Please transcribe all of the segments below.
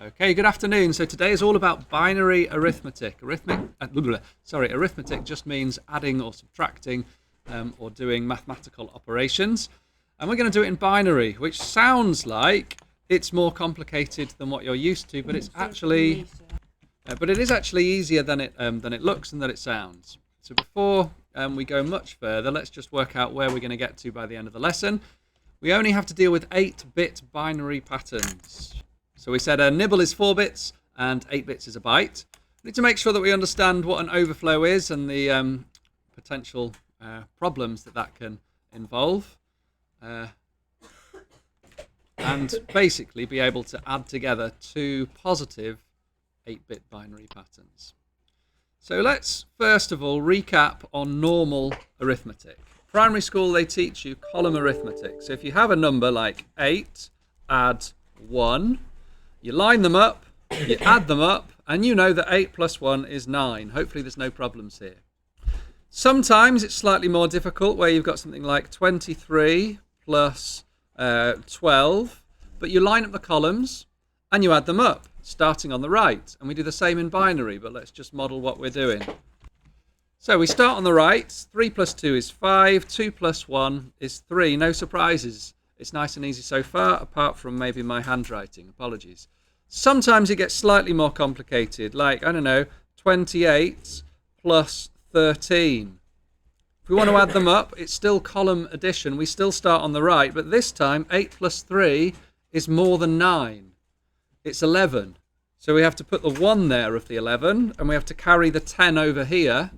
Okay, good afternoon. So today is all about binary arithmetic. Arithmetic just means adding or subtracting or doing mathematical operations. And we're going to do it in binary, which sounds like it's more complicated than what you're used to, but it's actually, it is actually easier than it looks and that it sounds. So before we go much further, let's just work out where we're going to get to by the end of the lesson. We only have to deal with 8-bit binary patterns. So we said a nibble is 4 bits and 8 bits is a byte. We need to make sure that we understand what an overflow is and the potential problems that can involve. And basically be able to add together two positive 8-bit binary patterns. So let's first of all recap on normal arithmetic. Primary school, they teach you column arithmetic. So if you have a number like 8, add 1, you line them up, you add them up, and you know that 8 plus 1 is 9. Hopefully there's no problems here. Sometimes it's slightly more difficult where you've got something like 23 plus 12, but you line up the columns and you add them up, starting on the right. And we do the same in binary, but let's just model what we're doing. So we start on the right. 3 plus 2 is 5, 2 plus 1 is 3. No surprises. It's nice and easy so far, apart from maybe my handwriting. Apologies. Sometimes it gets slightly more complicated, like, I don't know, 28 plus 13. If we want to add them up, it's still column addition. We still start on the right, but this time 8 plus 3 is more than 9. It's 11. So we have to put the 1 there of the 11, and we have to carry the 10 over here.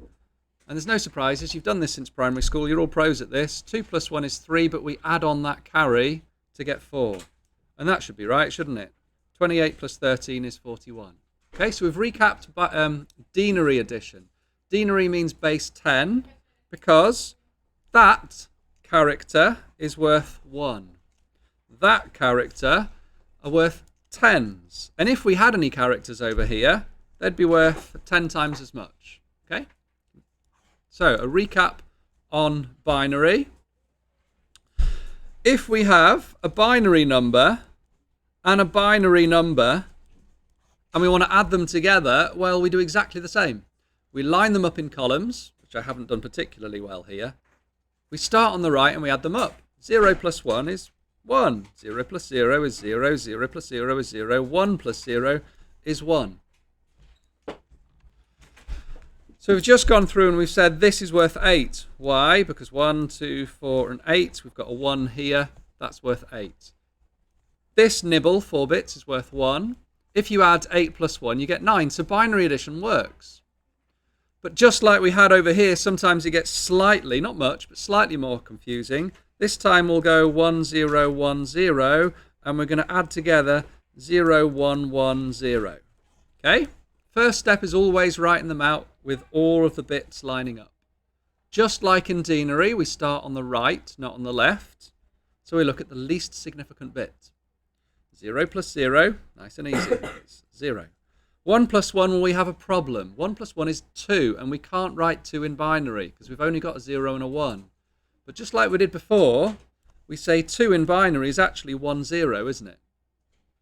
And there's no surprises. You've done this since primary school. You're all pros at this. 2 plus 1 is 3, but we add on that carry to get 4. And that should be right, shouldn't it? 28 plus 13 is 41. Okay, so we've recapped denary addition. Denary means base 10 because that character is worth 1. That character are worth tens. And if we had any characters over here, they'd be worth 10 times as much. Okay? So a recap on binary. If we have a binary number and a binary number and we want to add them together, well, we do exactly the same. We line them up in columns, which I haven't done particularly well here. We start on the right and we add them up. 0 plus 1 is 1. 0 plus 0 is 0. 0 plus 0 is 0. 1 plus 0 is 1. So we've just gone through and we've said this is worth 8. Why? Because 1, 2, 4, and 8. We've got a 1 here. That's worth 8. This nibble, 4 bits, is worth 1. If you add 8 plus 1, you get 9. So binary addition works. But just like we had over here, sometimes it gets slightly, not much, but slightly more confusing. This time we'll go 1, 0, 1, 0, and we're going to add together 0, 1, 1, 0. Okay? First step is always writing them out with all of the bits lining up. Just like in denary, we start on the right, not on the left. So we look at the least significant bit. 0 plus 0, nice and easy, it's 0. 1 plus 1, well, we have a problem. 1 plus 1 is 2, and we can't write 2 in binary because we've only got a 0 and a 1. But just like we did before, we say 2 in binary is actually 1, 0, isn't it?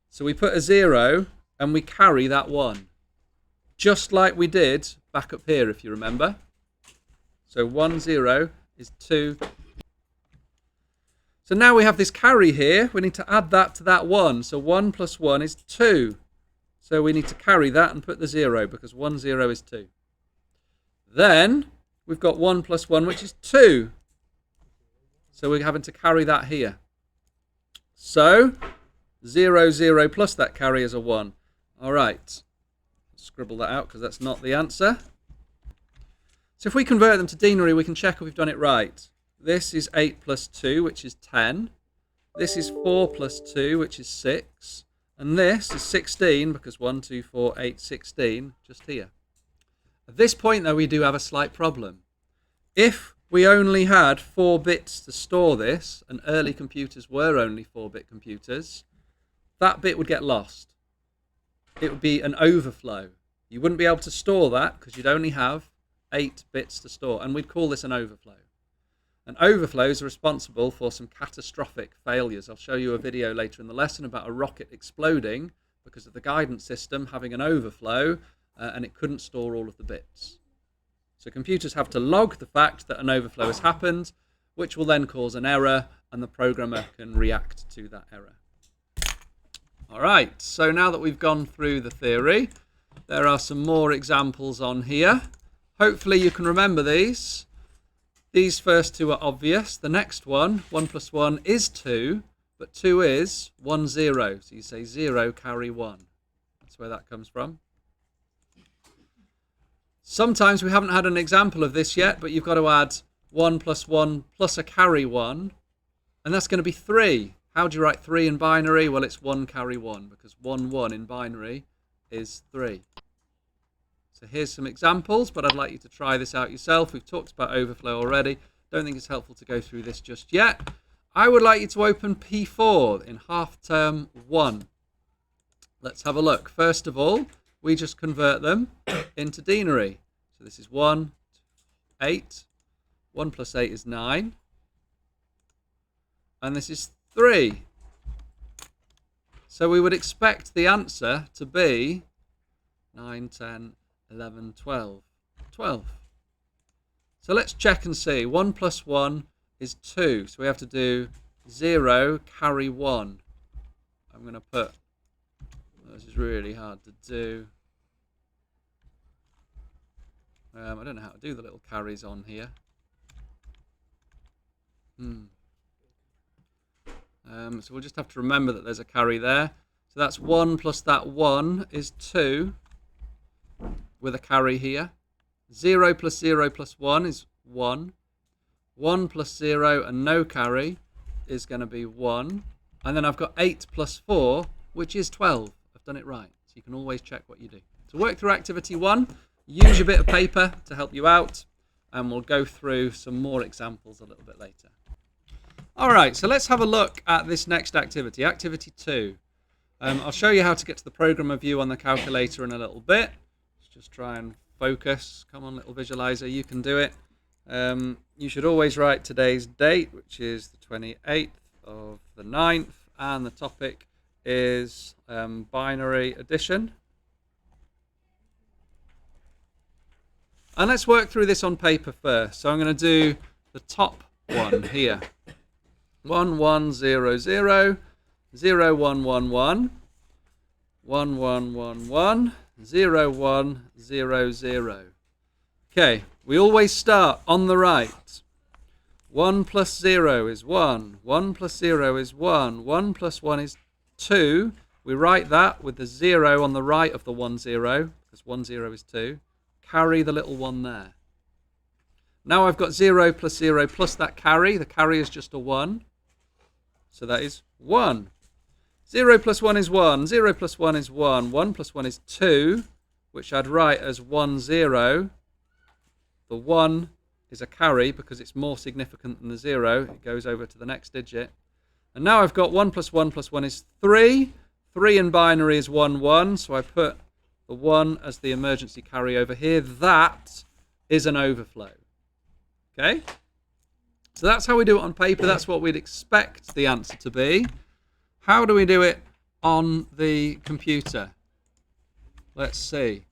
So we put a 0 and we carry that 1. Just like we did back up here, if you remember. So 1, 0 is 2. So now we have this carry here. We need to add that to that 1. So 1 plus 1 is 2. So we need to carry that and put the 0 because 1, 0 is 2. Then we've got 1 plus 1, which is 2. So we're having to carry that here. So 0, 0 plus that carry is a 1. All right. Scribble that out because that's not the answer. So if we convert them to denary, we can check if we've done it right. This is 8 plus 2, which is 10. This is 4 plus 2, which is 6. And this is 16, because 1, 2, 4, 8, 16, just here. At this point, though, we do have a slight problem. If we only had 4 bits to store this, and early computers were only 4-bit computers, that bit would get lost. It would be an overflow. You wouldn't be able to store that because you'd only have 8 bits to store, and we'd call this an overflow. And overflows are responsible for some catastrophic failures. I'll show you a video later in the lesson about a rocket exploding because of the guidance system having an overflow and it couldn't store all of the bits. So computers have to log the fact that an overflow has happened, which will then cause an error, and the programmer can react to that error. All right, so now that we've gone through the theory, there are some more examples on here. Hopefully you can remember these. These first two are obvious. The next one, 1 plus 1 is 2, but 2 is 1, 0. So you say 0 carry 1. That's where that comes from. Sometimes we haven't had an example of this yet, but you've got to add 1 plus 1 plus a carry 1, and that's going to be 3. How do you write 3 in binary? Well, it's 1 carry 1, because 1, 1 in binary is 3. So here's some examples, but I'd like you to try this out yourself. We've talked about overflow already. Don't think it's helpful to go through this just yet. I would like you to open P4 in half term 1. Let's have a look. First of all, we just convert them into denary. So this is 1, 8. 1 plus 8 is 9. And this is 3. So we would expect the answer to be 9, 10, 11, 12. 12. So let's check and see. 1 plus 1 is 2. So we have to do 0 carry 1. I'm going to put, this is really hard to do. I don't know how to do the little carries on here. So we'll just have to remember that there's a carry there. So that's 1 plus that 1 is 2 with a carry here. 0 plus 0 plus 1 is 1. 1 plus 0 and no carry is going to be 1. And then I've got 8 plus 4, which is 12. I've done it right. So you can always check what you do. To work through activity 1, use your bit of paper to help you out, and we'll go through some more examples a little bit later. All right, so let's have a look at this next activity, activity 2. I'll show you how to get to the programmer view on the calculator in a little bit. Let's just try and focus. Come on, little visualizer, you can do it. You should always write today's date, which is the 28th of the 9th, and the topic is binary addition. And let's work through this on paper first. So I'm going to do the top one here. 1, 1, 0, 0, 0, 1, 1, 1, 1, 1, 1, 1, 0, 1, 0, 0. Okay, we always start on the right. 1 plus 0 is 1. 1 plus 0 is 1. 1 plus 1 is 2. We write that with the 0 on the right of the 1, 0, because 1, 0 is 2. Carry the little 1 there. Now I've got 0 plus 0 plus that carry. The carry is just a 1. So that is 1. 0 plus 1 is 1. 0 plus 1 is 1. 1 plus 1 is 2, which I'd write as 1, 0. The 1 is a carry because it's more significant than the 0. It goes over to the next digit. And now I've got 1 plus 1 plus 1 is 3. 3 in binary is 1, 1. So I put the 1 as the emergency carry over here. That is an overflow. Okay? So that's how we do it on paper. That's what we'd expect the answer to be. How do we do it on the computer? Let's see.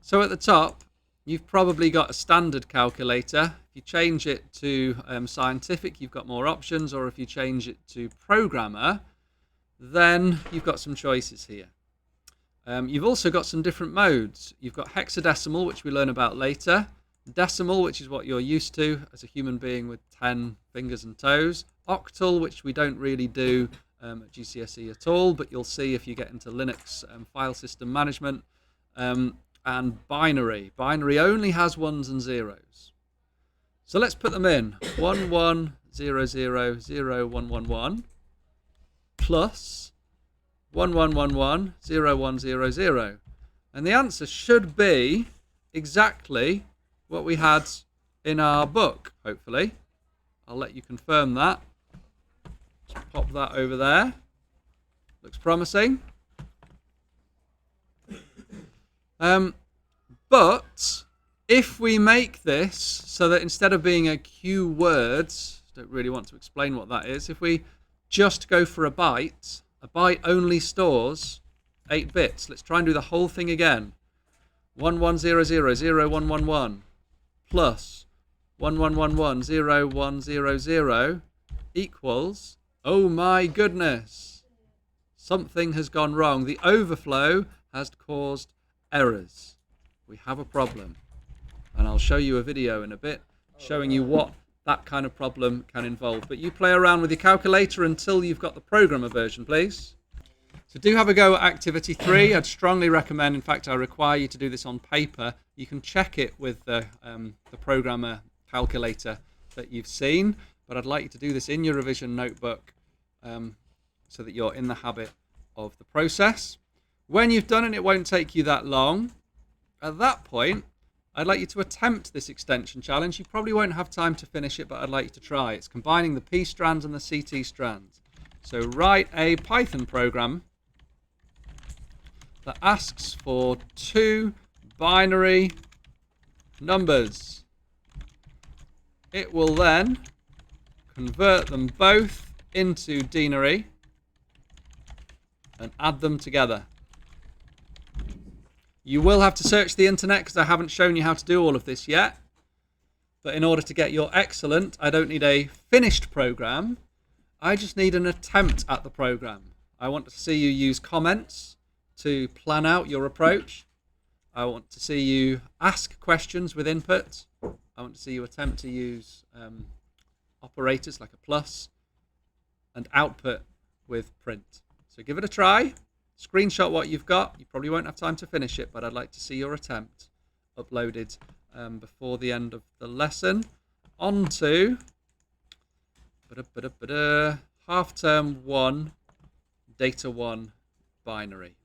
So at the top, you've probably got a standard calculator. If you change it to scientific, you've got more options. Or if you change it to programmer, then you've got some choices here. You've also got some different modes. You've got hexadecimal, which we learn about later. Decimal, which is what you're used to as a human being with 10 fingers and toes. Octal, which we don't really do at GCSE at all, but you'll see if you get into Linux file system management. And binary. Binary only has 1s and 0s. So let's put them in. 1, 1, 0, 0, 0, 1, 1, 1. Plus 1, 1, 1, 1, 0, 1, 0, 0. And the answer should be exactly what we had in our book, hopefully. I'll let you confirm that. Just pop that over there. Looks promising. But if we make this so that instead of being a Q words, don't really want to explain what that is, if we just go for a byte, A byte only stores 8 bits. Let's try and do the whole thing again. 11000111 plus 11110100 equals, oh my goodness, something has gone wrong. The overflow has caused errors. We have a problem. And I'll show you a video in a bit showing you what that kind of problem can involve. But you play around with your calculator until you've got the programmer version, please. So do have a go at activity 3. I'd strongly recommend, in fact, I require you to do this on paper. You can check it with the programmer calculator that you've seen, but I'd like you to do this in your revision notebook so that you're in the habit of the process. When you've done it, it won't take you that long. At that point, I'd like you to attempt this extension challenge. You probably won't have time to finish it, but I'd like you to try. It's combining the P strands and the CT strands. So write a Python program that asks for 2 binary numbers. It will then convert them both into denary and add them together. You will have to search the internet because I haven't shown you how to do all of this yet. But in order to get your excellent, I don't need a finished program. I just need an attempt at the program. I want to see you use comments to plan out your approach. I want to see you ask questions with input. I want to see you attempt to use operators like a plus and output with print. So give it a try. Screenshot what you've got. You probably won't have time to finish it, but I'd like to see your attempt uploaded before the end of the lesson. On to half term 1, data 1 binary.